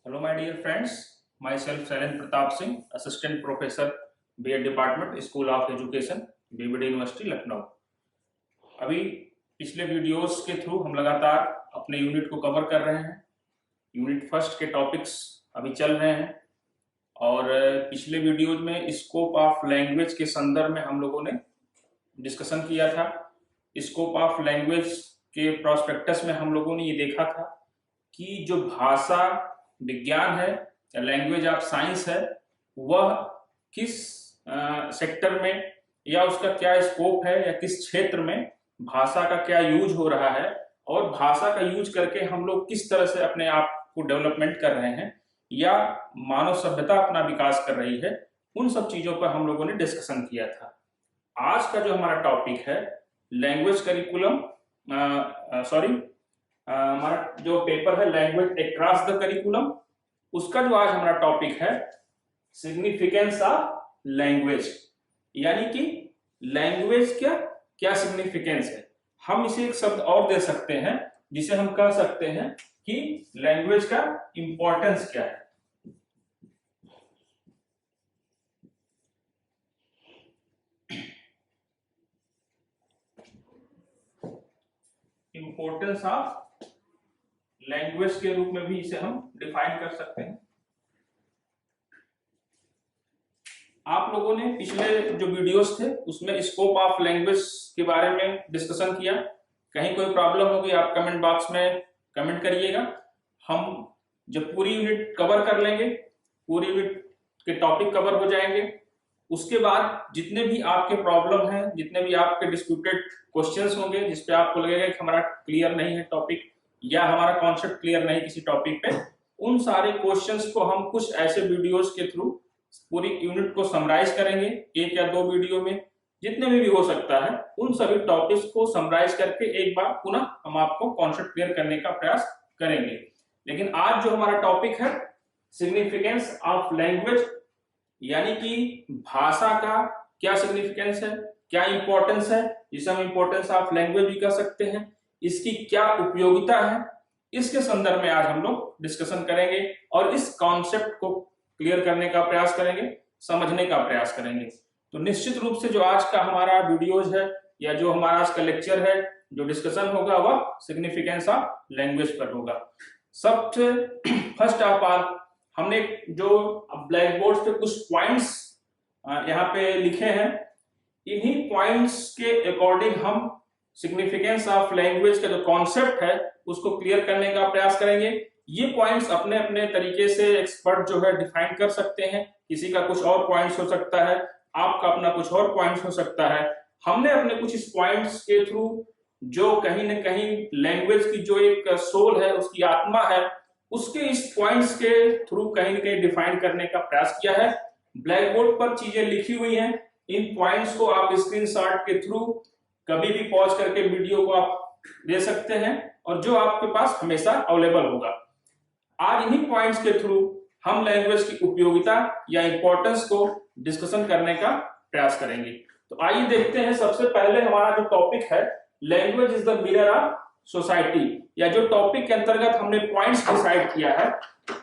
Hello, my dear friends. Myself, Shailen Pratap Singh, Assistant Professor, B.Ed Department, School of Education, BBD university Lucknow. अभी पिछले videos के through हम लगातार अपने unit को कवर कर रहे हैं। यूनिट फर्स्ट के टॉपिक्स अभी चल रहे हैं और पिछले वीडियोज में स्कोप ऑफ लैंग्वेज के संदर्भ में हम लोगों ने डिस्कशन किया था। स्कोप ऑफ लैंग्वेज के प्रोस्पेक्टस में हम लोगों ने ये देखा था कि जो भाषा विज्ञान है या लैंग्वेज ऑफ साइंस है वह किस सेक्टर में या उसका क्या स्कोप है या किस क्षेत्र में भाषा का क्या यूज हो रहा है और भाषा का यूज करके हम लोग किस तरह से अपने आप को डेवलपमेंट कर रहे हैं या मानव सभ्यता अपना विकास कर रही है, उन सब चीजों पर हम लोगों ने डिस्कशन किया था। आज का जो हमारा टॉपिक है लैंग्वेज करिकुलम हमारा जो पेपर है लैंग्वेज अक्रॉस द करिकुलम, उसका जो आज हमारा टॉपिक है सिग्निफिकेंस ऑफ लैंग्वेज, यानी कि लैंग्वेज क्या क्या सिग्निफिकेंस है। हम इसे एक शब्द और दे सकते हैं जिसे हम कह सकते हैं कि लैंग्वेज का इंपॉर्टेंस क्या है। इंपॉर्टेंस ऑफ लैंग्वेज के रूप में भी इसे हम डिफाइन कर सकते हैं। आप लोगों ने पिछले जो वीडियोस थे उसमें स्कोप ऑफ लैंग्वेज के बारे में डिस्कशन किया। कहीं कोई प्रॉब्लम होगी आप कमेंट बॉक्स में कमेंट करिएगा। हम जब पूरी यूनिट कवर कर लेंगे, पूरी यूनिट के टॉपिक कवर हो जाएंगे, उसके बाद जितने भी आपके प्रॉब्लम हैं, जितने भी आपके डिस्प्यूटेड क्वेश्चंस होंगे जिसपे आपको लगेगा कि हमारा क्लियर नहीं है टॉपिक या हमारा कॉन्सेप्ट क्लियर नहीं किसी टॉपिक पे, उन सारे क्वेश्चंस को हम कुछ ऐसे वीडियोस के थ्रू पूरी यूनिट को समराइज करेंगे। एक या दो वीडियो में जितने भी हो सकता है उन सभी टॉपिक्स को समराइज करके एक बार पुनः हम आपको कॉन्सेप्ट क्लियर करने का प्रयास करेंगे। लेकिन आज जो हमारा टॉपिक है सिग्निफिकेंस ऑफ लैंग्वेज, यानी कि भाषा का क्या सिग्निफिकेंस है, क्या इंपॉर्टेंस है, जिसे हम इंपॉर्टेंस ऑफ लैंग्वेज भी कह सकते हैं, इसकी क्या उपयोगिता है, इसके संदर्भ में आज हम लोग डिस्कशन करेंगे और इस कॉन्सेप्ट को क्लियर करने का प्रयास करेंगे, समझने का प्रयास करेंगे। तो निश्चित रूप से जो आज का हमारा वीडियोज है या जो हमारा आज का लेक्चर है, जो डिस्कशन होगा वह सिग्निफिकेंस ऑफ लैंग्वेज पर होगा। सबसे फर्स्ट ऑफ ऑल हमने जो ब्लैक बोर्ड पे कुछ पॉइंट्स यहाँ पे लिखे हैं, इन्हीं पॉइंट्स के अकॉर्डिंग हम सिग्निफिकेंस ऑफ लैंग्वेज का जो कॉन्सेप्ट है उसको क्लियर करने का प्रयास करेंगे। ये पॉइंट्स अपने अपने तरीके से एक्सपर्ट जो है डिफाइन कर सकते हैं, किसी का कुछ और पॉइंट्स हो सकता है, आपका अपना कुछ और पॉइंट्स हो सकता है। हमने अपने कुछ इस पॉइंट्स के थ्रू जो कहीं ना कहीं लैंग्वेज की जो एक सोल है, उसकी आत्मा है, उसके इस पॉइंट्स के थ्रू कहीं ना कहीं डिफाइन करने का प्रयास किया है। ब्लैक बोर्ड पर चीजें लिखी हुई हैं, इन पॉइंट्स को आप स्क्रीनशॉट के थ्रू कभी भी पॉज करके वीडियो को आप दे सकते हैं और जो आपके पास हमेशा अवेलेबल होगा। आज इन्हीं पॉइंट्स के थ्रू हम लैंग्वेज की उपयोगिता या इंपॉर्टेंस को डिस्कशन करने का प्रयास करेंगे। तो आइए देखते हैं। सबसे पहले हमारा जो टॉपिक है language is the mirror of society, या जो टॉपिक के अंतर्गत हमने पॉइंट्स डिसाइड किया है,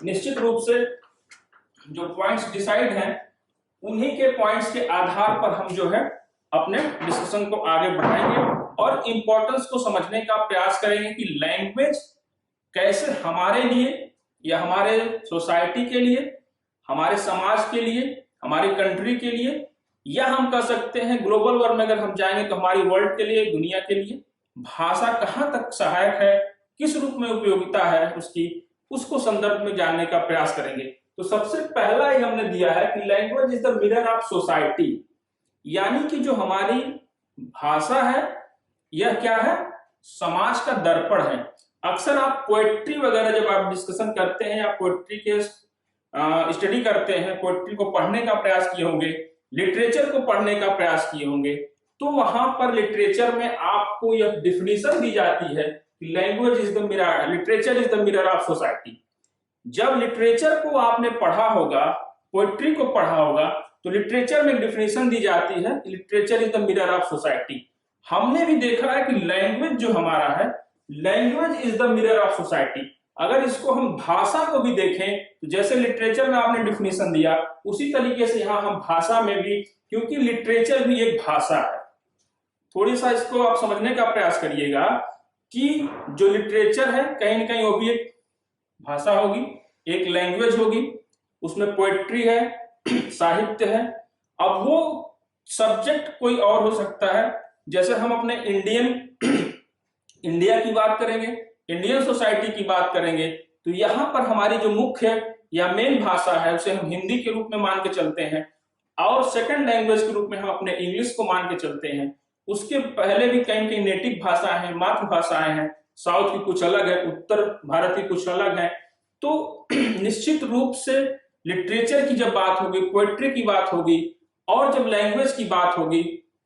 निश्चित रूप से जो पॉइंट्स डिसाइड हैं उन्हीं के पॉइंट्स के आधार पर हम जो है अपने डिस्कशन को आगे बढ़ाएंगे और इंपॉर्टेंस को समझने का प्रयास करेंगे कि लैंग्वेज कैसे हमारे लिए या हमारे सोसाइटी के लिए, हमारे समाज के लिए, हमारी कंट्री के लिए, या हम कह सकते हैं ग्लोबल वर्ल्ड में अगर हम जाएंगे तो हमारी वर्ल्ड के लिए, दुनिया के लिए भाषा कहां तक सहायक है, किस रूप में उपयोगिता है उसकी, उसको संदर्भ में जानने का प्रयास करेंगे। तो सबसे पहला ही हमने दिया है कि language is the mirror of society, यानी कि जो हमारी भाषा है यह क्या है, समाज का दर्पण है। अक्सर आप पोएट्री वगैरह जब आप डिस्कशन करते हैं या पोएट्री के स्टडी करते हैं, पोएट्री को पढ़ने का प्रयास किए होंगे, लिटरेचर को पढ़ने का प्रयास किए होंगे, तो वहां पर लिटरेचर में आपको यह डिफिनीशन दी जाती है कि language is the mirror, literature is the mirror of society. जब लिटरेचर को आपने पढ़ा होगा, पोएट्री को पढ़ा होगा, तो लिटरेचर में डिफिनीशन दी जाती है literature is the mirror of society. हमने भी देखा है कि लैंग्वेज जो हमारा है, language is the mirror of society, अगर इसको हम भाषा को भी देखें तो जैसे लिटरेचर में आपने डिफिनेशन दिया, उसी तरीके से यहाँ हम भाषा में भी, क्योंकि लिटरेचर भी एक भाषा है, थोड़ी सा इसको आप समझने का प्रयास करिएगा कि जो लिटरेचर है कहीं ना कहीं वो भी एक भाषा होगी, एक लैंग्वेज होगी, उसमें पोएट्री है, साहित्य है। अब वो सब्जेक्ट कोई और हो सकता है, जैसे हम अपने इंडिया की बात करेंगे, इंडियन सोसाइटी की बात करेंगे, तो यहाँ पर हमारी जो मुख्य या मेन भाषा है उसे हम हिंदी के रूप में मान के चलते हैं, और सेकंड लैंग्वेज के रूप में हम अपने इंग्लिश को मान के चलते हैं। उसके पहले भी कहीं कहीं नेटिव भाषा है, मातृभाषाएं हैं, साउथ की कुछ अलग है, उत्तर भारत की कुछ अलग है। तो निश्चित रूप से लिटरेचर की जब बात होगी, पोएट्री की बात होगी, और जब लैंग्वेज की बात होगी,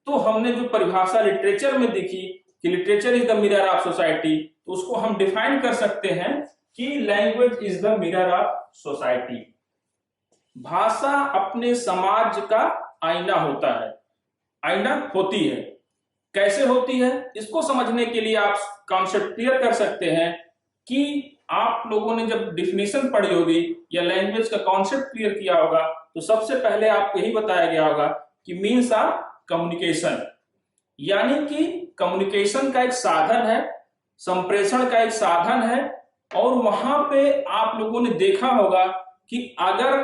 तो हमने जो परिभाषा लिटरेचर में देखी कि literature is the mirror of society, तो उसको हम डिफाइन कर सकते हैं कि language is the mirror of society. भाषा अपने समाज का आईना होता है, आईना होती है। कैसे होती है, इसको समझने के लिए आप कॉन्सेप्ट क्लियर कर सकते हैं कि आप लोगों ने जब डिफिनेशन पढ़ी होगी या लैंग्वेज का कॉन्सेप्ट क्लियर किया होगा, तो सबसे पहले आपको यही बताया गया होगा कि मीन्स ऑफ कम्युनिकेशन, यानी कि कम्युनिकेशन का एक साधन है, संप्रेषण का एक साधन है। और वहां पे आप लोगों ने देखा होगा कि अगर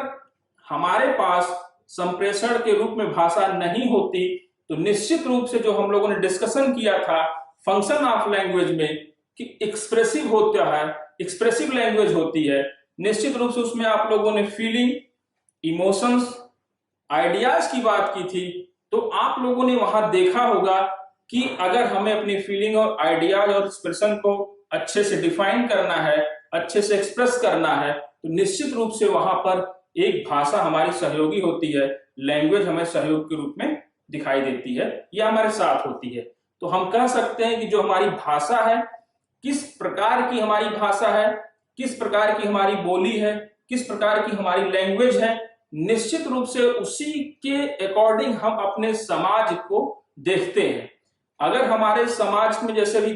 हमारे पास संप्रेषण के रूप में भाषा नहीं होती, तो निश्चित रूप से जो हम लोगों ने डिस्कशन किया था फंक्शन ऑफ लैंग्वेज में कि एक्सप्रेसिव होता है, एक्सप्रेसिव लैंग्वेज होती है, निश्चित रूप से उसमें आप लोगों ने फीलिंग, इमोशंस, आइडियाज की बात की थी। तो आप लोगों ने वहां देखा होगा कि अगर हमें अपनी फीलिंग और आइडियाज और एक्सप्रेशन को अच्छे से डिफाइन करना है, अच्छे से एक्सप्रेस करना है, तो निश्चित रूप से वहां पर एक भाषा हमारी सहयोगी होती है, लैंग्वेज हमें सहयोग के रूप में दिखाई देती है या हमारे साथ होती है। तो हम कह सकते हैं कि जो हमारी भाषा है, किस प्रकार की हमारी भाषा है, किस प्रकार की हमारी बोली है, किस प्रकार की हमारी लैंग्वेज है, निश्चित रूप से उसी के अकॉर्डिंग हम अपने समाज को देखते हैं। अगर हमारे समाज में, जैसे भी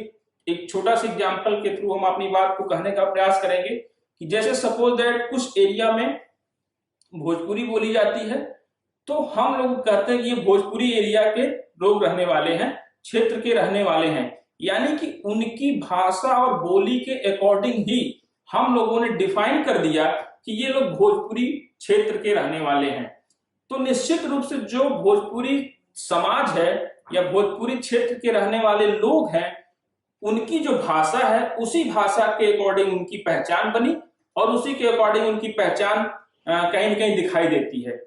एक छोटा सा एग्जांपल के थ्रू हम अपनी बात को कहने का प्रयास करेंगे कि जैसे सपोज दैट कुछ एरिया में भोजपुरी बोली जाती है, तो हम लोग कहते हैं कि ये भोजपुरी एरिया के लोग रहने वाले हैं, क्षेत्र के रहने वाले हैं, यानी कि उनकी भाषा और बोली के अकॉर्डिंग ही हम लोगों ने डिफाइन कर दिया कि ये लोग भोजपुरी क्षेत्र के रहने वाले हैं। तो निश्चित रूप से जो भोजपुरी समाज है या भोजपुरी क्षेत्र के रहने वाले लोग हैं, उनकी जो भाषा है उसी भाषा के अकॉर्डिंग उनकी पहचान बनी, और उसी के अकॉर्डिंग उनकी पहचान कहीं न कहीं दिखाई देती है।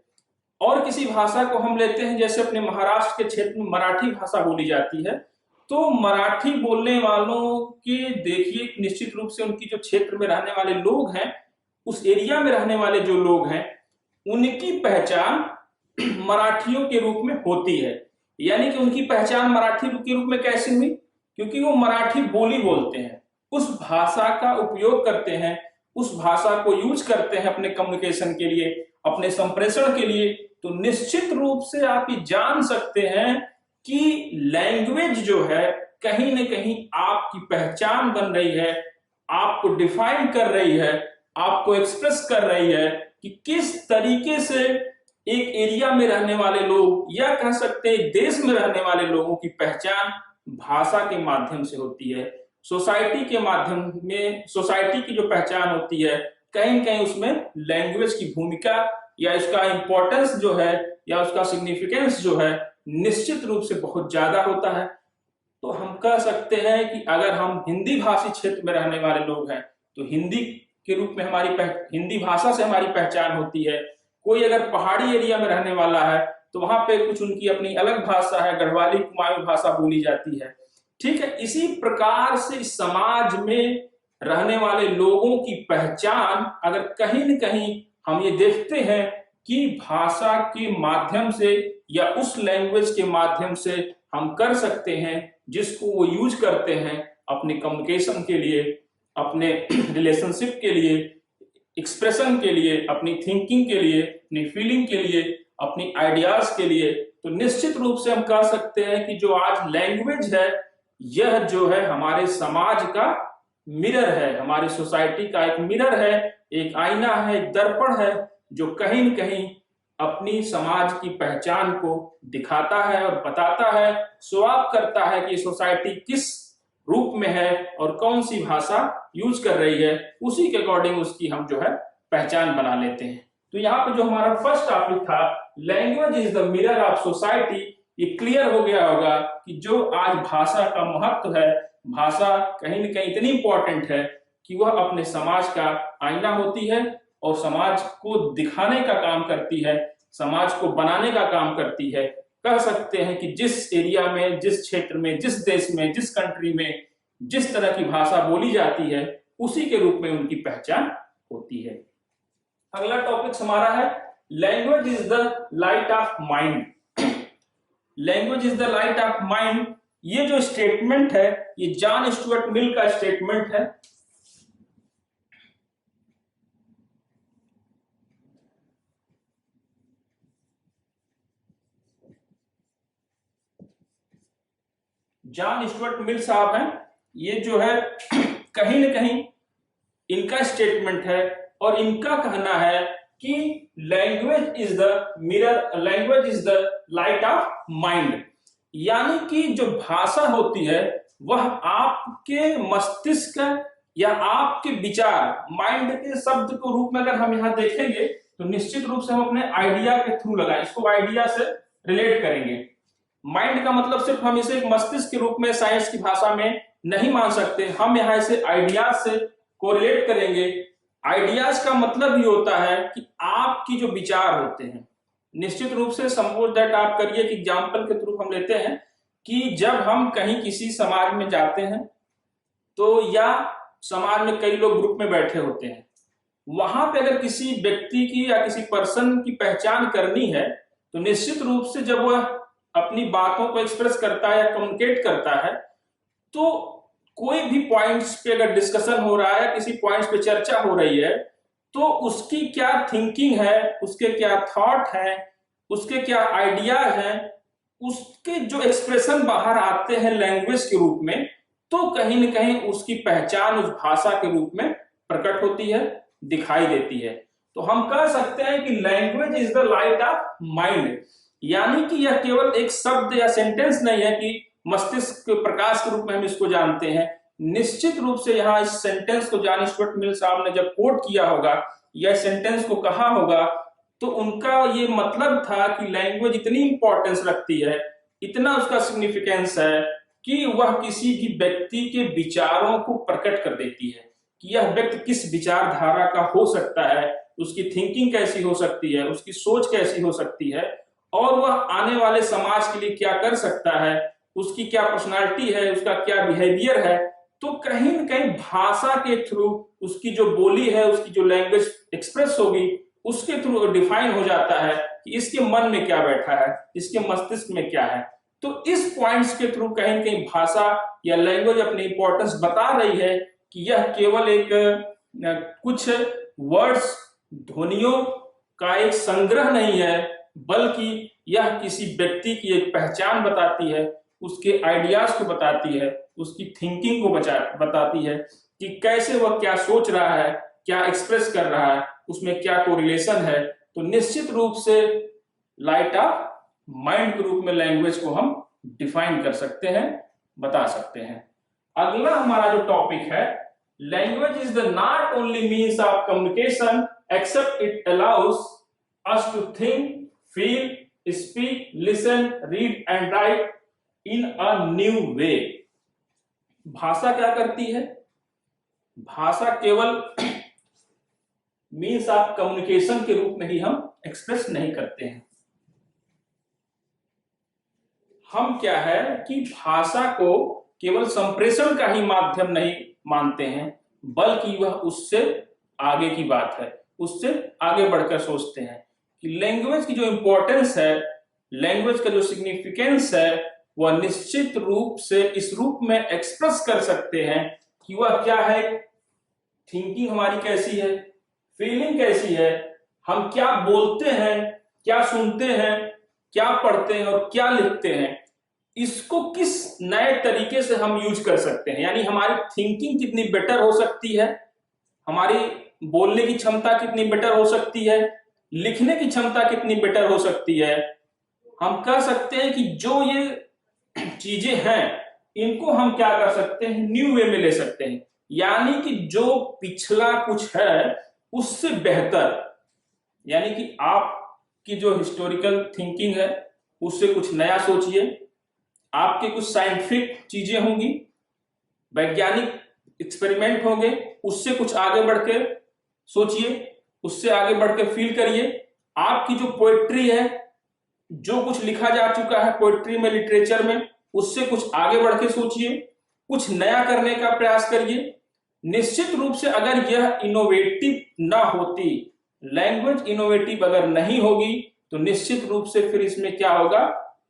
और किसी भाषा को हम लेते हैं, जैसे अपने महाराष्ट्र के क्षेत्र में मराठी भाषा बोली जाती है, तो मराठी बोलने वालों के देखिए निश्चित रूप से उनकी जो क्षेत्र में रहने वाले लोग हैं, उस एरिया में रहने वाले जो लोग हैं, उनकी पहचान मराठियों के रूप में होती है। यानी कि उनकी पहचान मराठी के रूप में कैसे हुई, क्योंकि वो मराठी बोली बोलते हैं, उस भाषा का उपयोग करते हैं, उस भाषा को यूज करते हैं अपने कम्युनिकेशन के लिए, अपने संप्रेषण के लिए। तो निश्चित रूप से आप ये जान सकते हैं कि लैंग्वेज जो है कहीं न कहीं आपकी पहचान बन रही है, आपको डिफाइन कर रही है, आपको एक्सप्रेस कर रही है कि किस तरीके से एक एरिया में रहने वाले लोग, या कह सकते हैं देश में रहने वाले लोगों की पहचान भाषा के माध्यम से होती है। सोसाइटी के माध्यम में, सोसाइटी की जो पहचान होती है, कहीं न कहीं उसमें लैंग्वेज की भूमिका या इसका इंपॉर्टेंस जो है या उसका सिग्निफिकेंस जो है निश्चित रूप से बहुत ज्यादा होता है। तो हम कह सकते हैं कि अगर हम हिंदी भाषी क्षेत्र में रहने वाले लोग हैं, तो हिंदी के रूप में हिंदी भाषा से हमारी पहचान होती है। कोई अगर पहाड़ी एरिया में रहने वाला है, तो वहां पे कुछ उनकी अपनी अलग भाषा है, गढ़वाली कुमाऊं भाषा बोली जाती है। ठीक है, इसी प्रकार से समाज में रहने वाले लोगों की पहचान अगर कहीं न कहीं हम ये देखते हैं कि भाषा के माध्यम से या उस लैंग्वेज के माध्यम से हम कर सकते हैं, जिसको वो यूज करते हैं अपने कम्युनिकेशन के लिए, अपने रिलेशनशिप के लिए, एक्सप्रेशन के लिए, अपनी थिंकिंग के लिए, अपनी फीलिंग के लिए, अपनी आइडियाज के लिए। तो निश्चित रूप से हम कह सकते हैं कि जो आज लैंग्वेज है, यह जो है हमारे समाज का मिरर है, हमारी सोसाइटी का एक मिरर है, एक आईना है, एक दर्पण है, जो कहीं न कहीं अपनी समाज की पहचान को दिखाता है और बताता है, शो ऑफ करता है कि सोसाइटी किस रूप में है और कौन सी भाषा यूज कर रही है, उसी के अकॉर्डिंग उसकी हम जो है पहचान बना लेते हैं। तो यहाँ पे जो हमारा फर्स्ट टॉपिक था, language is the mirror of society, ये क्लियर हो गया होगा कि जो आज भाषा का महत्व है, भाषा कहीं न कहीं इतनी इंपॉर्टेंट है कि वह अपने समाज का आईना होती है और समाज को दिखाने का काम करती है, समाज को बनाने का काम करती है। कह सकते हैं कि जिस एरिया में, जिस क्षेत्र में, जिस देश में, जिस कंट्री में जिस तरह की भाषा बोली जाती है, उसी के रूप में उनकी पहचान होती है। अगला टॉपिक हमारा है language is the light of mind. Language is the light of mind, ये जो स्टेटमेंट है, ये जॉन स्टुअर्ट मिल का स्टेटमेंट है। जॉन स्टुअर्ट मिल साहब हैं, ये जो है कहीं न कहीं इनका स्टेटमेंट है और इनका कहना है कि language is the mirror, language is the light of mind, यानी कि जो भाषा होती है वह आपके मस्तिष्क या आपके विचार, माइंड के शब्द के रूप में अगर हम यहाँ देखेंगे तो निश्चित रूप से हम अपने आइडिया के थ्रू लगाएं, इसको आइडिया से रिलेट करेंगे। माइंड का मतलब सिर्फ हम इसे मस्तिष्क के रूप में साइंस की भाषा में नहीं मान सकते, हम यहाँ इसे आइडियाज से कोरिलेट करेंगे। आइडियाज का मतलब ये होता है कि आपकी जो विचार होते हैं, निश्चित रूप से सपोज दैट आप करिए कि एग्जांपल के थ्रू हम लेते हैं कि जब हम कहीं किसी समाज में जाते हैं तो, या समाज में कई लोग ग्रुप में बैठे होते हैं, वहां पे अगर किसी व्यक्ति की या किसी पर्सन की पहचान करनी है तो निश्चित रूप से जब वह अपनी बातों को एक्सप्रेस करता है या कम्युनिकेट करता है, तो कोई भी पॉइंट्स पे अगर डिस्कशन हो रहा है, किसी पॉइंट्स पे चर्चा हो रही है, तो उसकी क्या थिंकिंग है, उसके क्या थॉट है, उसके क्या आइडियाज हैं, उसके जो एक्सप्रेशन बाहर आते हैं लैंग्वेज के रूप में, तो कहीं न कहीं उसकी पहचान उस भाषा के रूप में प्रकट होती है, दिखाई देती है। तो हम कह सकते हैं कि language is the light of mind, यानी कि यह केवल एक शब्द या सेंटेंस नहीं है कि मस्तिष्क के प्रकाश के रूप में हम इसको जानते हैं। निश्चित रूप से यहाँ इस सेंटेंस को जॉन स्टुअर्ट मिल साहब ने जब कोट किया होगा या सेंटेंस को कहा होगा, तो उनका ये मतलब था कि लैंग्वेज इतनी इंपॉर्टेंस रखती है, इतना उसका सिग्निफिकेंस है कि वह किसी भी व्यक्ति के विचारों को प्रकट कर देती है कि यह व्यक्ति किस विचारधारा का हो सकता है, उसकी थिंकिंग कैसी हो सकती है, उसकी सोच कैसी हो सकती है, और वह आने वाले समाज के लिए क्या कर सकता है, उसकी क्या पर्सनालिटी है, उसका क्या बिहेवियर है। तो कहीं न कहीं भाषा के थ्रू उसकी जो बोली है, उसकी जो लैंग्वेज एक्सप्रेस होगी, उसके थ्रू डिफाइन हो जाता है कि इसके मन में क्या बैठा है, इसके मस्तिष्क में क्या है। तो इस पॉइंट्स के थ्रू कहीं न कहीं भाषा या लैंग्वेज अपनी इंपॉर्टेंस बता रही है कि यह केवल एक कुछ वर्ड्स, ध्वनियों का एक संग्रह नहीं है, बल्कि यह किसी व्यक्ति की एक पहचान बताती है, उसके आइडियाज को बताती है, उसकी थिंकिंग को बताती है कि कैसे वह क्या सोच रहा है, क्या एक्सप्रेस कर रहा है, उसमें क्या कोरिलेशन है। तो निश्चित रूप से लाइट ऑफ माइंड के रूप में लैंग्वेज को हम डिफाइन कर सकते हैं, बता सकते हैं। अगला हमारा जो टॉपिक है, language is the not only means of communication except it allows us to think, feel, speak, listen, read and write in a new way. भाषा क्या करती है? भाषा केवल मीन्स ऑफ कम्युनिकेशन के रूप में ही हम एक्सप्रेस नहीं करते हैं। हम क्या है कि भाषा को केवल संप्रेषण का ही माध्यम नहीं मानते हैं, बल्कि वह उससे आगे की बात है, उससे आगे बढ़कर सोचते हैं कि लैंग्वेज की जो इंपॉर्टेंस है, लैंग्वेज का जो सिग्निफिकेंस है, वह निश्चित रूप से इस रूप में एक्सप्रेस कर सकते हैं कि वह क्या है, थिंकिंग हमारी कैसी है, फीलिंग कैसी है, हम क्या बोलते हैं, क्या सुनते हैं, क्या पढ़ते हैं और क्या लिखते हैं। इसको किस नए तरीके से हम यूज कर सकते हैं, यानी हमारी थिंकिंग कितनी बेटर हो सकती है, हमारी बोलने की क्षमता कितनी बेटर हो सकती है, लिखने की क्षमता कितनी बेटर हो सकती है। हम कह सकते हैं कि जो ये चीजें हैं इनको हम क्या कर सकते हैं, न्यू वे में ले सकते हैं, यानी कि जो पिछला कुछ है उससे बेहतर, यानी कि आपकी जो हिस्टोरिकल थिंकिंग है उससे कुछ नया सोचिए, आपके कुछ साइंटिफिक चीजें होंगी, वैज्ञानिक एक्सपेरिमेंट होंगे, उससे कुछ आगे बढ़ के सोचिए, उससे आगे बढ़ के फील करिए। आपकी जो पोएट्री है, जो कुछ लिखा जा चुका है पोएट्री में, लिटरेचर में, उससे कुछ आगे बढ़ के सोचिए, कुछ नया करने का प्रयास करिए। निश्चित रूप से अगर यह इनोवेटिव ना होती, लैंग्वेज इनोवेटिव अगर नहीं होगी, तो निश्चित रूप से फिर इसमें क्या होगा,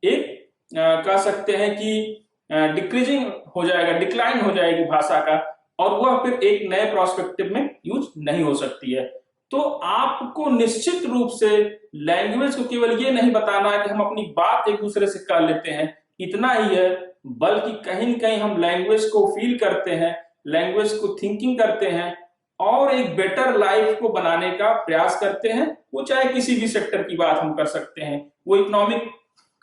एक कह सकते हैं कि डिक्रीजिंग हो जाएगा, डिक्लाइन हो जाएगी भाषा का, और वह फिर एक नए प्रोस्पेक्टिव में यूज नहीं हो सकती है। तो आपको निश्चित रूप से लैंग्वेज को केवल ये नहीं बताना है कि हम अपनी बात एक दूसरे से कर लेते हैं, इतना ही है, बल्कि कहीं न कहीं हम लैंग्वेज को फील करते हैं, लैंग्वेज को थिंकिंग करते हैं और एक बेटर लाइफ को बनाने का प्रयास करते हैं। वो चाहे किसी भी सेक्टर की बात हम कर सकते हैं, वो इकोनॉमिक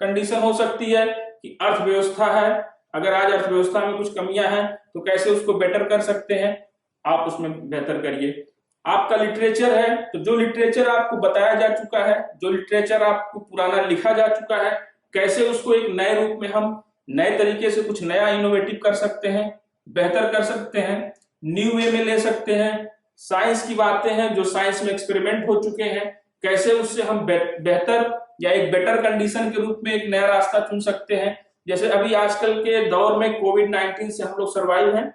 कंडीशन हो सकती है कि अर्थव्यवस्था है, अगर आज अर्थव्यवस्था में कुछ कमियां हैं तो कैसे उसको बेटर कर सकते हैं, आप उसमें बेहतर करिए। आपका लिटरेचर है तो जो लिटरेचर आपको बताया जा चुका है, जो लिटरेचर आपको पुराना लिखा जा चुका है, कैसे उसको एक नए रूप में हम नए तरीके से कुछ नया इनोवेटिव कर सकते हैं, बेहतर कर सकते हैं, न्यू वे में ले सकते हैं। साइंस की बातें हैं, जो साइंस में एक्सपेरिमेंट हो चुके हैं, कैसे उससे हम बेहतर या एक बेटर कंडीशन के रूप में एक नया रास्ता चुन सकते हैं। जैसे अभी आजकल के दौर में कोविड-19 से हम लोग सर्वाइव हैं,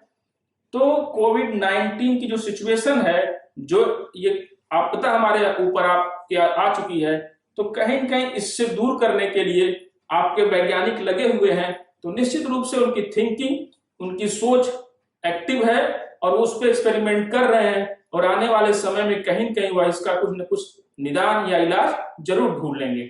तो कोविड-19 की जो सिचुएशन है, जो ये आपदा हमारे ऊपर आपके आ चुकी है, तो कहीं न कहीं इससे दूर करने के लिए आपके वैज्ञानिक लगे हुए हैं, तो निश्चित रूप से उनकी थिंकिंग, उनकी सोच एक्टिव है और उस पर एक्सपेरिमेंट कर रहे हैं, और आने वाले समय में कहीं न कहीं वह इसका कुछ न कुछ निदान या इलाज जरूर ढूंढ लेंगे।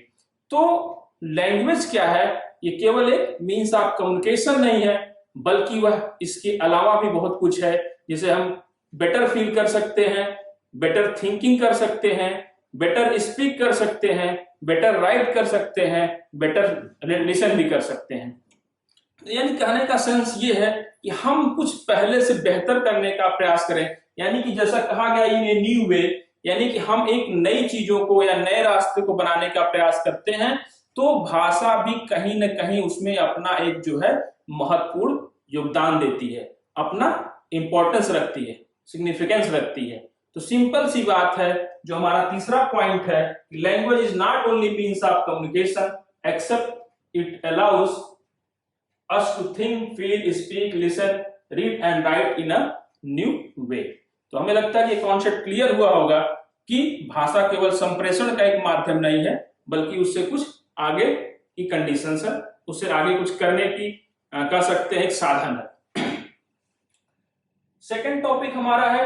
तो लैंग्वेज क्या है, ये केवल एक मीन्स ऑफ कम्युनिकेशन नहीं है, बल्कि वह इसके अलावा भी बहुत कुछ है, जिसे हम बेटर फील कर सकते हैं, बेटर थिंकिंग कर सकते हैं, बेटर स्पीक कर सकते हैं, बेटर राइट कर सकते हैं, बेटर लिसन भी कर सकते हैं। यानी कहने का सेंस ये है कि हम कुछ पहले से बेहतर करने का प्रयास करें, यानी कि जैसा कहा गया इन ए न्यू वे, यानी कि हम एक नई चीजों को या नए रास्ते को बनाने का प्रयास करते हैं, तो भाषा भी कहीं न कहीं उसमें अपना एक जो है महत्वपूर्ण योगदान देती है, अपना इंपॉर्टेंस रखती है, सिग्निफिकेंस रखती है। तो सिंपल सी बात है, जो हमारा तीसरा पॉइंट है, language is not only means of communication except it allows us to think, feel, speak, listen, read and write in a new way। तो हमें लगता है कि ये कॉन्सेप्ट क्लियर हुआ होगा कि भाषा केवल संप्रेषण का एक माध्यम नहीं है, बल्कि उससे कुछ आगे की कंडीशंस है, उससे आगे कुछ करने की कह सकते हैं एक साधन है। सेकंड टॉपिक हमारा है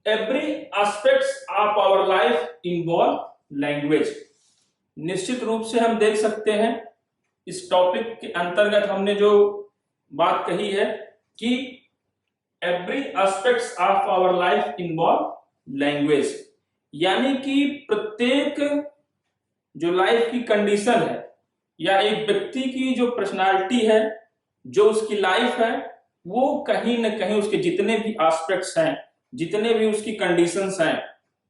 every aspects of our life involve language. निश्चित रूप से हम देख सकते हैं इस टॉपिक के अंतर्गत हमने जो बात कही है कि every aspects of our life involve language, यानी कि प्रत्येक जो लाइफ की कंडीशन है या एक व्यक्ति की जो पर्सनालिटी है, जो उसकी लाइफ है, वो कहीं न कहीं उसके जितने भी एस्पेक्ट्स हैं, जितने भी उसकी कंडीशंस हैं,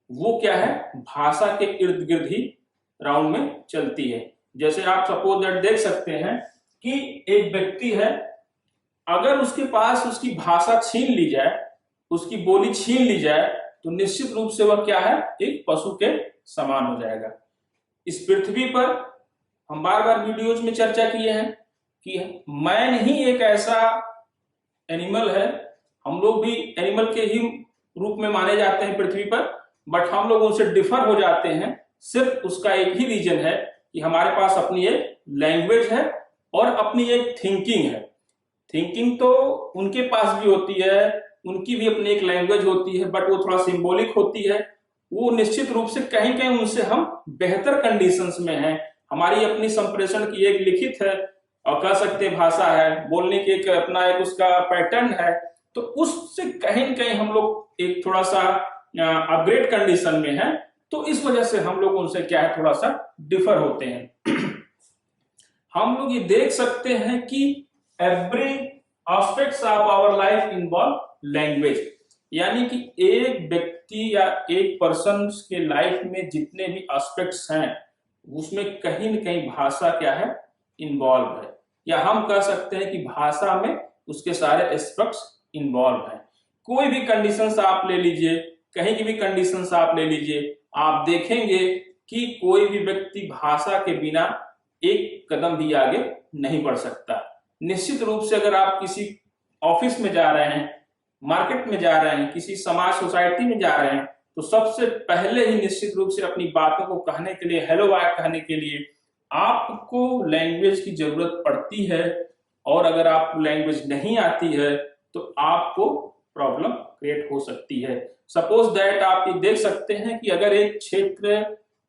वो क्या है, भाषा के इर्द गिर्द ही राउंड में चलती है। जैसे आप सपोज दैट देख सकते हैं कि एक व्यक्ति है, अगर उसके पास उसकी भाषा छीन ली जाए, उसकी बोली छीन ली जाए, तो निश्चित रूप से वह क्या है, एक पशु के समान हो जाएगा। इस पृथ्वी पर हम बार बार वीडियोज में चर्चा किए हैं कि मैन ही एक ऐसा एनिमल है, हम लोग भी एनिमल के ही रूप में माने जाते हैं पृथ्वी पर, बट हम लोग उनसे डिफर हो जाते हैं। सिर्फ उसका एक ही रीजन है कि हमारे पास अपनी एक लैंग्वेज है और अपनी एक थिंकिंग है। थिंकिंग तो उनके पास भी होती है, उनकी भी अपनी एक लैंग्वेज होती है, बट वो थोड़ा सिंबॉलिक होती है। वो निश्चित रूप से कहीं कहीं उनसे हम बेहतर कंडीशंस में हैं। हमारी अपनी संप्रेषण की एक लिखित है और कह सकते हैं भाषा है, बोलने की एक अपना एक उसका पैटर्न है, तो उससे कहीं न कहीं हम लोग एक थोड़ा सा अपग्रेड कंडीशन में है, तो इस वजह से हम लोग उनसे क्या है थोड़ा सा डिफर होते हैं। हम लोग ये देख सकते हैं कि every aspects of our life involve language, यानी कि एक व्यक्ति या एक पर्सन के लाइफ में जितने भी एस्पेक्ट्स हैं उसमें कहीं न कहीं भाषा क्या है इन्वॉल्व है, या हम कह सकते हैं कि भाषा में उसके सारे एस्पेक्ट्स इन्वॉल्व हैं। कोई भी कंडीशंस आप ले लीजिए, कहीं की भी कंडीशंस आप ले लीजिए, आप देखेंगे कि कोई भी व्यक्ति भाषा के बिना एक कदम भी आगे नहीं बढ़ सकता। निश्चित रूप से अगर आप किसी ऑफिस में जा रहे हैं, मार्केट में जा रहे हैं, किसी समाज सोसाइटी में जा रहे हैं, तो सबसे पहले ही निश्चित रूप से अपनी बातों को कहने के लिए, हेलो बाय कहने के लिए आपको लैंग्वेज की जरूरत पड़ती है, और अगर आपको लैंग्वेज नहीं आती है तो आपको प्रॉब्लम क्रिएट हो सकती है। सपोज दैट आप ये देख सकते हैं कि अगर एक क्षेत्र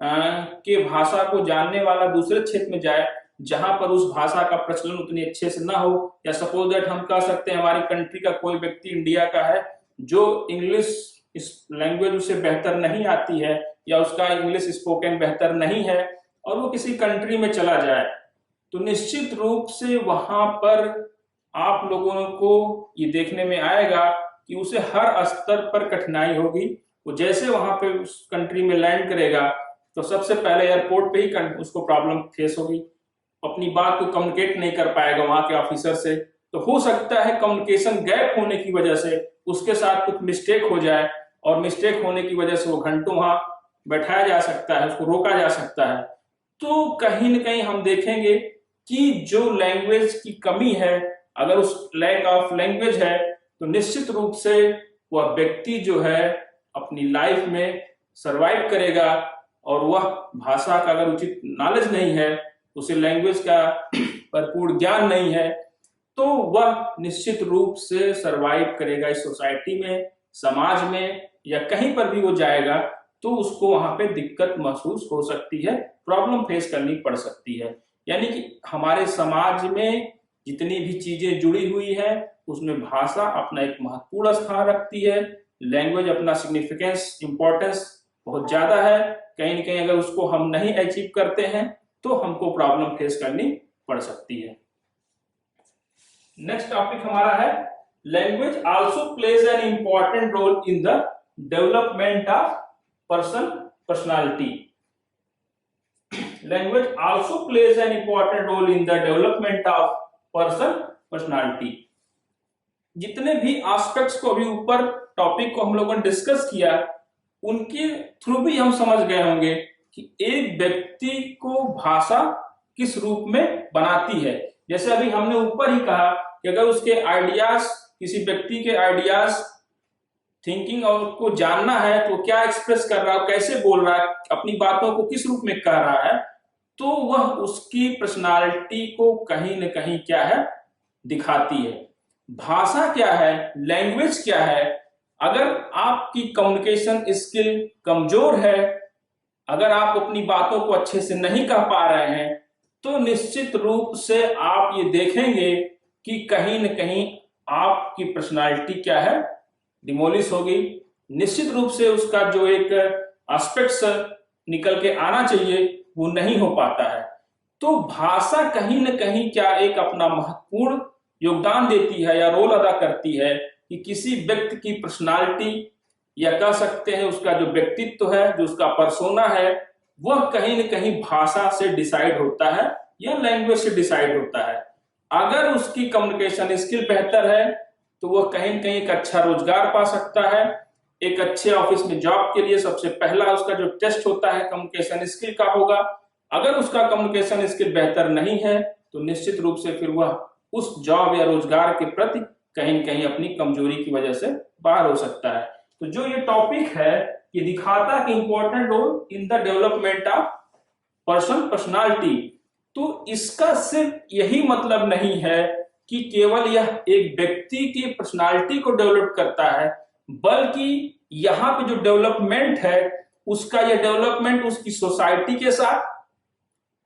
के भाषा को जानने वाला दूसरे क्षेत्र में जाए जहां पर उस भाषा का प्रचलन उतनी अच्छे से ना हो, या सपोज दैट हम कह सकते हैं हमारी कंट्री का कोई व्यक्ति इंडिया का है जो इंग्लिश इस लैंग्वेज उसे बेहतर नहीं आती है, या उसका इंग्लिश स्पोकन बेहतर नहीं है, और वो किसी कंट्री में चला जाए, तो निश्चित रूप से वहां पर आप लोगों को ये देखने में आएगा कि उसे हर स्तर पर कठिनाई होगी। वो जैसे वहां पे उस कंट्री में लैंड करेगा तो सबसे पहले एयरपोर्ट पे ही उसको प्रॉब्लम फेस होगी, अपनी बात को कम्युनिकेट नहीं कर पाएगा वहां के ऑफिसर से, तो हो सकता है कम्युनिकेशन गैप होने की वजह से उसके साथ कुछ मिस्टेक हो जाए, और मिस्टेक होने की वजह से वो घंटों वहां बैठाया जा सकता है, उसको रोका जा सकता है। तो कहीं न कहीं हम देखेंगे कि जो लैंग्वेज की कमी है, अगर उस लैक ऑफ लैंग्वेज है, तो निश्चित रूप से वह व्यक्ति जो है अपनी लाइफ में सरवाइव करेगा, और वह भाषा का अगर उचित नॉलेज नहीं है, उसे लैंग्वेज का भरपूर ज्ञान नहीं है, तो वह निश्चित रूप से सरवाइव करेगा इस सोसाइटी में, समाज में, या कहीं पर भी वो जाएगा तो उसको वहां पे दिक्कत महसूस हो सकती है, प्रॉब्लम फेस करनी पड़ सकती है। यानी कि हमारे समाज में जितनी भी चीजें जुड़ी हुई है उसमें भाषा अपना एक महत्वपूर्ण स्थान रखती है, लैंग्वेज अपना सिग्निफिकेंस इंपॉर्टेंस बहुत ज्यादा है। कहीं न कहीं अगर उसको हम नहीं अचीव करते हैं तो हमको प्रॉब्लम फेस करनी पड़ सकती है। नेक्स्ट टॉपिक हमारा है language also plays an important role in the development of personality. Language also plays an important role in the development of personality. जितने भी एस्पेक्ट्स को अभी ऊपर टॉपिक को हम लोगों ने डिस्कस किया, उनके थ्रू भी हम समझ गए होंगे कि एक व्यक्ति को भाषा किस रूप में बनाती है। जैसे अभी हमने ऊपर ही कहा कि अगर उसके आइडियाज, किसी व्यक्ति के आइडियाज, थिंकिंग और को जानना है तो क्या एक्सप्रेस कर रहा है, कैसे बोल रहा है, अपनी बातों को किस रूप में कह रहा है, तो वह उसकी पर्सनालिटी को कहीं न कहीं क्या है दिखाती है। भाषा क्या है, लैंग्वेज क्या है, अगर आपकी कम्युनिकेशन स्किल कमजोर है, अगर आप अपनी बातों को अच्छे से नहीं कह पा रहे हैं, तो निश्चित रूप से आप ये देखेंगे कि कहीं न कहीं आपकी पर्सनालिटी क्या है डिमोलिश होगी। निश्चित रूप से उसका जो एक एस्पेक्ट्स निकल के आना चाहिए वो नहीं हो पाता है। तो भाषा कहीं न कहीं क्या एक अपना महत्वपूर्ण योगदान देती है या रोल अदा करती है कि किसी व्यक्ति की पर्सनालिटी, या कह सकते हैं उसका जो व्यक्तित्व है, जो उसका पर्सोना है, वह कहीं न कहीं भाषा से डिसाइड होता है या लैंग्वेज से डिसाइड होता है। अगर उसकी कम्युनिकेशन स्किल बेहतर है तो वह कहीं न कहीं एक अच्छा रोजगार पा सकता है। एक अच्छे ऑफिस में जॉब के लिए सबसे पहला उसका जो टेस्ट होता है कम्युनिकेशन स्किल का होगा। अगर उसका कम्युनिकेशन स्किल बेहतर नहीं है तो निश्चित रूप से फिर वह उस जॉब या रोजगार के प्रति कहीं न कहीं अपनी कमजोरी की वजह से बाहर हो सकता है। तो जो ये टॉपिक है ये दिखाता है कि important role in the development of personality. तो इसका सिर्फ यही मतलब नहीं है कि केवल यह एक व्यक्ति की पर्सनालिटी को डेवलप करता है, बल्कि यहाँ पे जो डेवलपमेंट है उसका यह डेवलपमेंट उसकी सोसाइटी के साथ,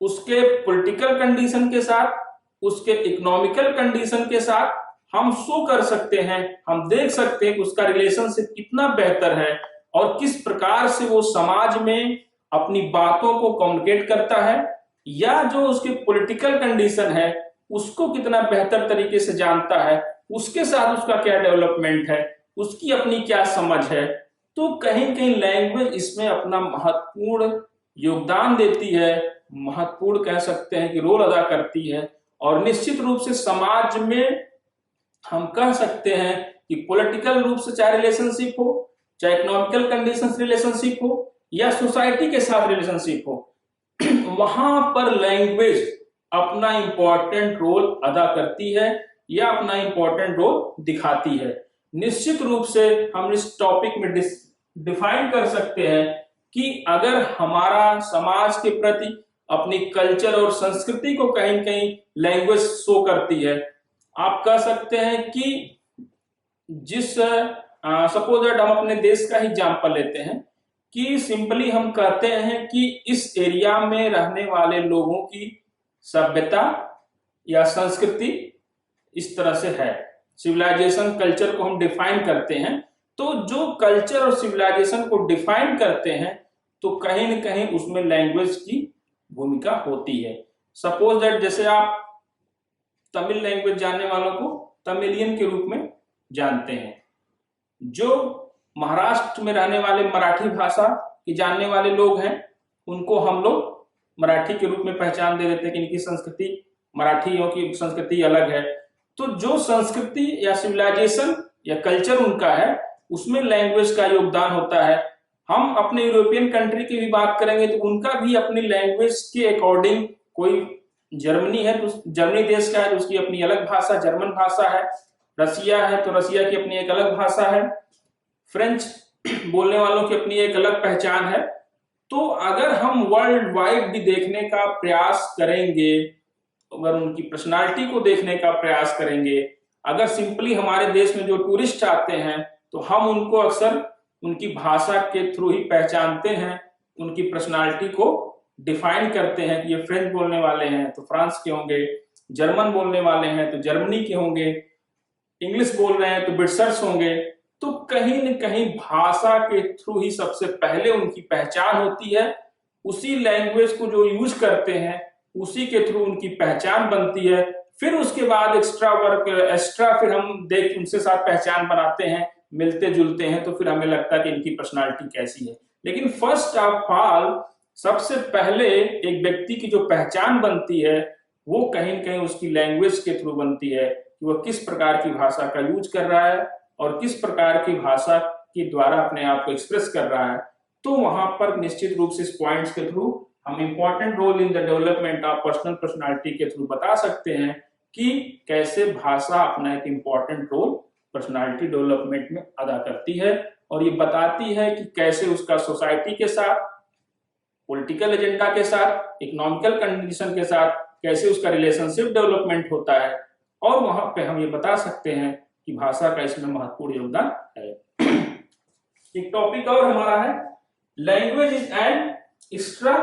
उसके पॉलिटिकल कंडीशन के साथ, उसके इकोनॉमिकल कंडीशन के साथ हम शो कर सकते हैं, हम देख सकते हैं कि उसका रिलेशनशिप कितना बेहतर है और किस प्रकार से वो समाज में अपनी बातों को कम्युनिकेट करता है, या जो उसकी पॉलिटिकल कंडीशन है उसको कितना बेहतर तरीके से जानता है, उसके साथ उसका क्या डेवलपमेंट है, उसकी अपनी क्या समझ है। तो कहीं कहीं लैंग्वेज इसमें अपना महत्वपूर्ण योगदान देती है, महत्वपूर्ण कह सकते हैं कि रोल अदा करती है। और निश्चित रूप से समाज में हम कह सकते हैं कि पॉलिटिकल रूप से चाहे रिलेशनशिप हो, चाहे इकोनॉमिकल कंडीशन रिलेशनशिप हो, या सोसाइटी के साथ रिलेशनशिप हो, वहां पर लैंग्वेज अपना इंपॉर्टेंट रोल अदा करती है या अपना इंपॉर्टेंट रोल दिखाती है। निश्चित रूप से हम इस टॉपिक में डिफाइन कर सकते हैं कि अगर हमारा समाज के प्रति अपनी कल्चर और संस्कृति को कहीं कहीं लैंग्वेज शो करती है। आप कह सकते हैं कि जिस सपोज दैट हम अपने देश का ही एग्जांपल लेते हैं कि सिंपली हम कहते हैं कि इस एरिया में रहने वाले लोगों की सभ्यता या संस्कृति इस तरह से है। सिविलाइजेशन कल्चर को हम डिफाइन करते हैं, तो जो कल्चर और सिविलाइजेशन को डिफाइन करते हैं तो कहीं न कहीं उसमें लैंग्वेज की भूमिका होती है। सपोज दैट जैसे आप तमिल लैंग्वेज जानने वालों को तमिलियन के रूप में जानते हैं, जो महाराष्ट्र में रहने वाले मराठी भाषा की जानने वाले लोग हैं उनको हम लोग मराठी के रूप में पहचान दे देते हैं कि इनकी संस्कृति, मराठियों की संस्कृति अलग है। तो जो संस्कृति या सिविलाइजेशन या कल्चर उनका है उसमें लैंग्वेज का योगदान होता है। हम अपने यूरोपियन कंट्री की भी बात करेंगे तो उनका भी अपनी लैंग्वेज के अकॉर्डिंग, कोई जर्मनी है तो जर्मनी देश का है तो उसकी अपनी अलग भाषा जर्मन भाषा है, रसिया है तो रसिया की अपनी एक अलग भाषा है, फ्रेंच बोलने वालों की अपनी एक अलग पहचान है। तो अगर हम वर्ल्ड वाइड भी देखने का प्रयास करेंगे, अगर उनकी पर्सनालिटी को देखने का प्रयास करेंगे, अगर सिंपली हमारे देश में जो टूरिस्ट आते हैं तो हम उनको अक्सर उनकी भाषा के थ्रू ही पहचानते हैं, उनकी पर्सनालिटी को डिफाइन करते हैं कि ये फ्रेंच बोलने वाले हैं तो फ्रांस के होंगे, जर्मन बोलने वाले हैं तो जर्मनी के होंगे, इंग्लिश बोल रहे हैं तो ब्रिटिशर्स होंगे। तो कहीं न कहीं भाषा के थ्रू ही सबसे पहले उनकी पहचान होती है, उसी लैंग्वेज को जो यूज करते हैं उसी के थ्रू उनकी पहचान बनती है। फिर उसके बाद एक्स्ट्रा फिर हम देख उनसे साथ पहचान बनाते हैं, मिलते जुलते हैं, तो फिर हमें लगता है कि इनकी पर्सनालिटी कैसी है। लेकिन फर्स्ट ऑफ ऑल सबसे पहले एक व्यक्ति की जो पहचान बनती है वो कहीं न कहीं उसकी लैंग्वेज के थ्रू बनती है कि वह किस प्रकार की भाषा का यूज कर रहा है और किस प्रकार की भाषा के द्वारा अपने आप को एक्सप्रेस कर रहा है। तो वहां पर निश्चित रूप से इस पॉइंट्स के थ्रू हम important role in the development of personal personality के थ्रू बता सकते हैं कि कैसे भाषा अपना एक इंपॉर्टेंट रोल पर्सनालिटी डेवलपमेंट में अदा करती है, और ये बताती है कि कैसे उसका सोसाइटी के साथ, पॉलिटिकल एजेंडा के साथ, इकोनॉमिकल कंडीशन के साथ कैसे उसका रिलेशनशिप डेवलपमेंट होता है। और वहां पे हम ये बता सकते हैं कि भाषा का इसमें महत्वपूर्ण योगदान है। एक टॉपिक और हमारा है, language is an extra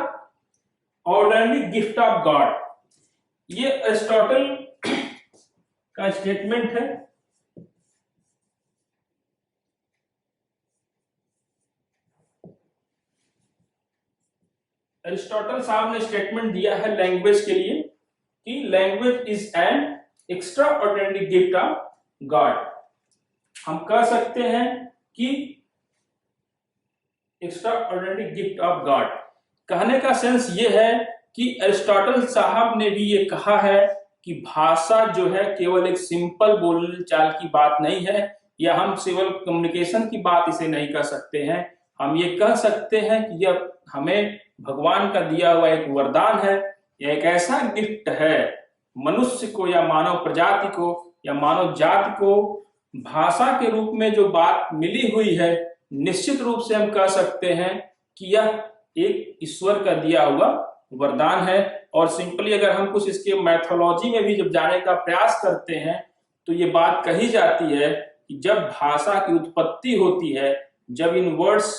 ordinary gift of God. ये एरिस्टोटल का स्टेटमेंट है। एरिस्टोटल साहब ने स्टेटमेंट दिया है लैंग्वेज के लिए कि language is an extra ordinary gift of God. हम कह सकते हैं कि extra ordinary gift of God कहने का सेंस ये है कि एरिस्टोटल साहब ने भी ये कहा है कि भाषा जो है केवल एक सिंपल बोल चाल की बात नहीं है, या हम सिविल कम्युनिकेशन की बात इसे नहीं कह सकते हैं। हम ये कह सकते हैं कि यह हमें भगवान का दिया हुआ एक वरदान है, या एक ऐसा गिफ्ट है मनुष्य को या मानव प्रजाति को या मानव जाति को भाषा के रूप में जो बात मिली हुई है। निश्चित रूप से हम कह सकते हैं कि यह एक ईश्वर का दिया हुआ वरदान है। और सिंपली अगर हम कुछ इसके मैथोलॉजी में भी जब जाने का प्रयास करते हैं तो ये बात कही जाती है कि जब भाषा की उत्पत्ति होती है, जब इन वर्ड्स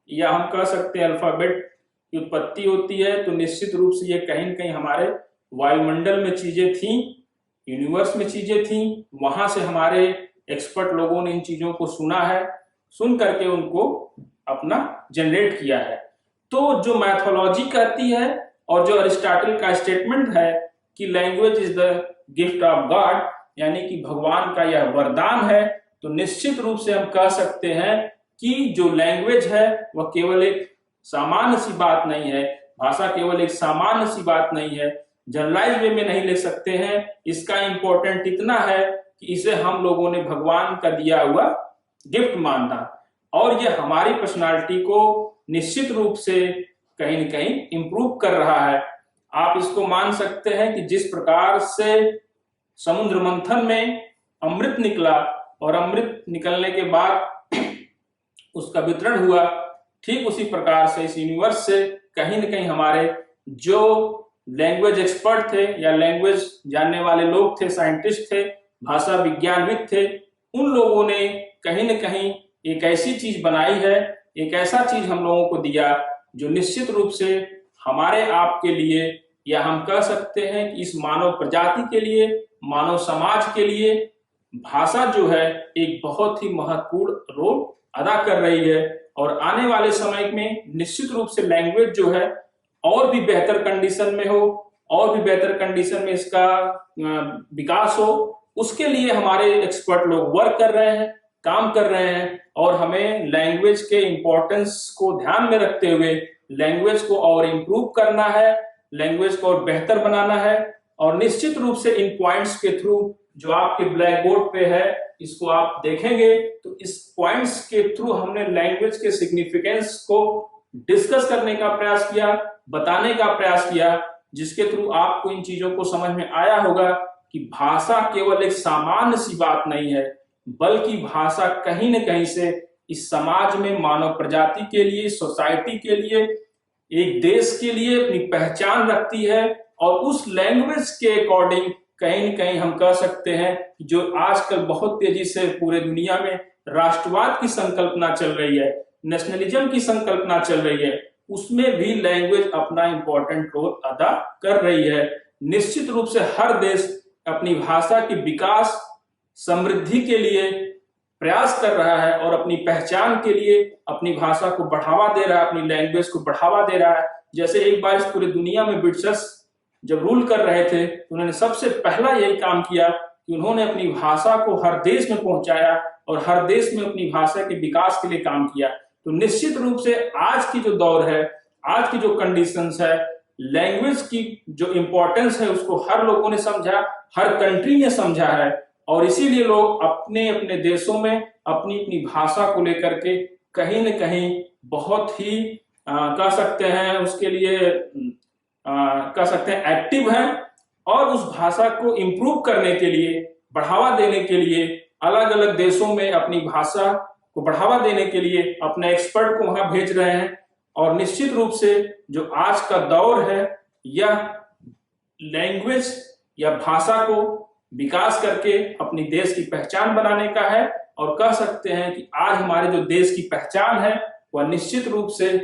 या हम कह सकते हैं अल्फाबेट की उत्पत्ति होती है, तो निश्चित रूप से ये कहीं न कहीं हमारे वायुमंडल में चीजें थी यूनिवर्स में चीजें थी, वहां से हमारे एक्सपर्ट लोगों ने इन चीजों को सुना है, सुन करके उनको अपना जनरेट किया है। तो जो मैथोलॉजी कहती है और जो अरिस्टोटल का स्टेटमेंट है कि language is the gift of God, यानी कि भगवान का यह वरदान है, तो निश्चित रूप से हम कह सकते हैं कि जो लैंग्वेज है वह केवल एक सामान्य सी बात नहीं है, भाषा केवल एक सामान्य सी बात नहीं है, जनरलाइज वे में नहीं ले सकते हैं। इसका इंपॉर्टेंट इतना है कि इसे हम लोगों ने भगवान का दिया हुआ गिफ्ट मानना, और यह हमारी पर्सनालिटी को निश्चित रूप से कहीं न कहीं इंप्रूव कर रहा है। आप इसको मान सकते हैं कि जिस प्रकार से समुद्र मंथन में अमृत निकला और अमृत निकलने के बाद उसका वितरण हुआ, ठीक उसी प्रकार से इस यूनिवर्स से कहीं न कहीं हमारे जो लैंग्वेज एक्सपर्ट थे या लैंग्वेज जानने वाले लोग थे, साइंटिस्ट थे, भाषा विज्ञानविद थे, उन लोगों ने कहीं न कहीं एक ऐसी चीज बनाई है, एक ऐसा चीज हम लोगों को दिया जो निश्चित रूप से हमारे आप के लिए, या हम कह सकते हैं कि इस मानव प्रजाति के लिए, मानव समाज के लिए भाषा जो है एक बहुत ही महत्वपूर्ण रोल अदा कर रही है। और आने वाले समय में निश्चित रूप से लैंग्वेज जो है और भी बेहतर कंडीशन में हो, और भी बेहतर कंडीशन में इसका विकास हो, उसके लिए हमारे एक्सपर्ट लोग वर्क कर रहे हैं, काम कर रहे हैं। और हमें लैंग्वेज के इम्पोर्टेंस को ध्यान में रखते हुए लैंग्वेज को और इम्प्रूव करना है, लैंग्वेज को और बेहतर बनाना है। और निश्चित रूप से इन पॉइंट्स के थ्रू जो आपके ब्लैक बोर्ड पे है, इसको आप देखेंगे तो इस पॉइंट्स के थ्रू हमने लैंग्वेज के सिग्निफिकेंस को डिस्कस करने का प्रयास किया, बताने का प्रयास किया, जिसके थ्रू आपको इन चीजों को समझ में आया होगा कि भाषा केवल एक सामान्य सी बात नहीं है, बल्कि भाषा कहीं न कहीं से इस समाज में मानव प्रजाति के लिए, सोसाइटी के लिए, एक देश के लिए अपनी पहचान रखती है। और उस लैंग्वेज के अकॉर्डिंग कहीं न कहीं हम कह सकते हैं कि जो आजकल बहुत तेजी से पूरे दुनिया में राष्ट्रवाद की संकल्पना चल रही है, नेशनलिज्म की संकल्पना चल रही है, उसमें भी लैंग्वेज अपना इंपॉर्टेंट रोल अदा कर रही है। निश्चित रूप से हर देश अपनी भाषा के विकास, समृद्धि के लिए प्रयास कर रहा है और अपनी पहचान के लिए अपनी भाषा को बढ़ावा दे रहा है, अपनी लैंग्वेज को बढ़ावा दे रहा है। जैसे एक बार इस पूरी दुनिया में ब्रिटिशर्स जब रूल कर रहे थे तो उन्होंने सबसे पहला यही काम किया कि उन्होंने अपनी भाषा को हर देश में पहुंचाया और हर देश में अपनी भाषा के विकास के लिए काम किया। तो निश्चित रूप से आज की जो दौर है, आज की जो कंडीशंस है, लैंग्वेज की जो इम्पोर्टेंस है उसको हर लोगों ने समझा, हर कंट्री ने समझा है। और इसीलिए लोग अपने अपने देशों में अपनी अपनी भाषा को लेकर के कहीं न कहीं बहुत ही कह सकते हैं उसके लिए कह सकते हैं एक्टिव हैं, और उस भाषा को इम्प्रूव करने के लिए, बढ़ावा देने के लिए अलग अलग देशों में अपनी भाषा को बढ़ावा देने के लिए अपने एक्सपर्ट को वहां भेज रहे हैं। और निश्चित रूप से जो आज का दौर है यह लैंग्वेज या भाषा को विकास करके अपनी देश की पहचान बनाने का है। और कह सकते हैं कि आज हमारे जो देश की पहचान है वह निश्चित रूप से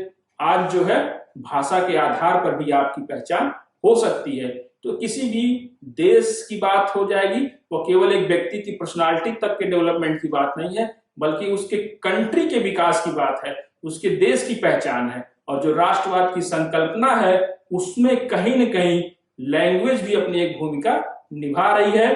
आज जो है भाषा के आधार पर भी आपकी पहचान हो सकती है। तो किसी भी देश की बात हो जाएगी, वो केवल एक व्यक्ति की पर्सनालिटी तक के डेवलपमेंट की बात नहीं है, बल्कि उसके कंट्री के विकास की बात है, उसके देश की पहचान है। और जो राष्ट्रवाद की संकल्पना है उसमें कहीं न कहीं लैंग्वेज भी अपनी एक भूमिका निभा रही है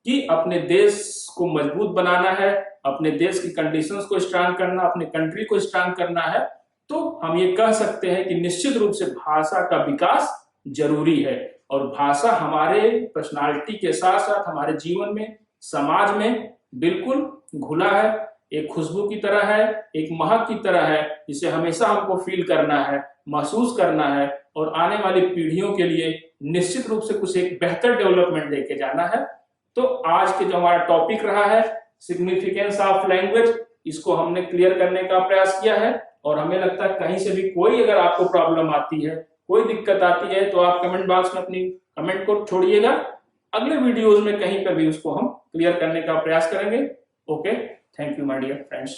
कि अपने देश को मजबूत बनाना है, अपने देश की कंडीशंस को स्ट्रांग करना, अपने कंट्री को स्ट्रांग करना है। तो हम ये कह सकते हैं कि निश्चित रूप से भाषा का विकास जरूरी है। और भाषा हमारे पर्सनालिटी के साथ साथ हमारे जीवन में, समाज में बिल्कुल घुला है, एक खुशबू की तरह है, एक महक की तरह है, जिसे हमेशा हमको फील करना है, महसूस करना है। और आने वाली पीढ़ियों के लिए निश्चित रूप से कुछ एक बेहतर डेवलपमेंट लेके जाना है। तो आज के जो हमारा टॉपिक रहा है सिग्निफिकेंस ऑफ लैंग्वेज, इसको हमने क्लियर करने का प्रयास किया है। और हमें लगता है कहीं से भी कोई अगर आपको प्रॉब्लम आती है, कोई दिक्कत आती है, तो आप कमेंट बॉक्स में अपनी कमेंट को छोड़िएगा। अगले वीडियोज में कहीं पर भी उसको हम क्लियर करने का प्रयास करेंगे। Okay, thank you my dear friends.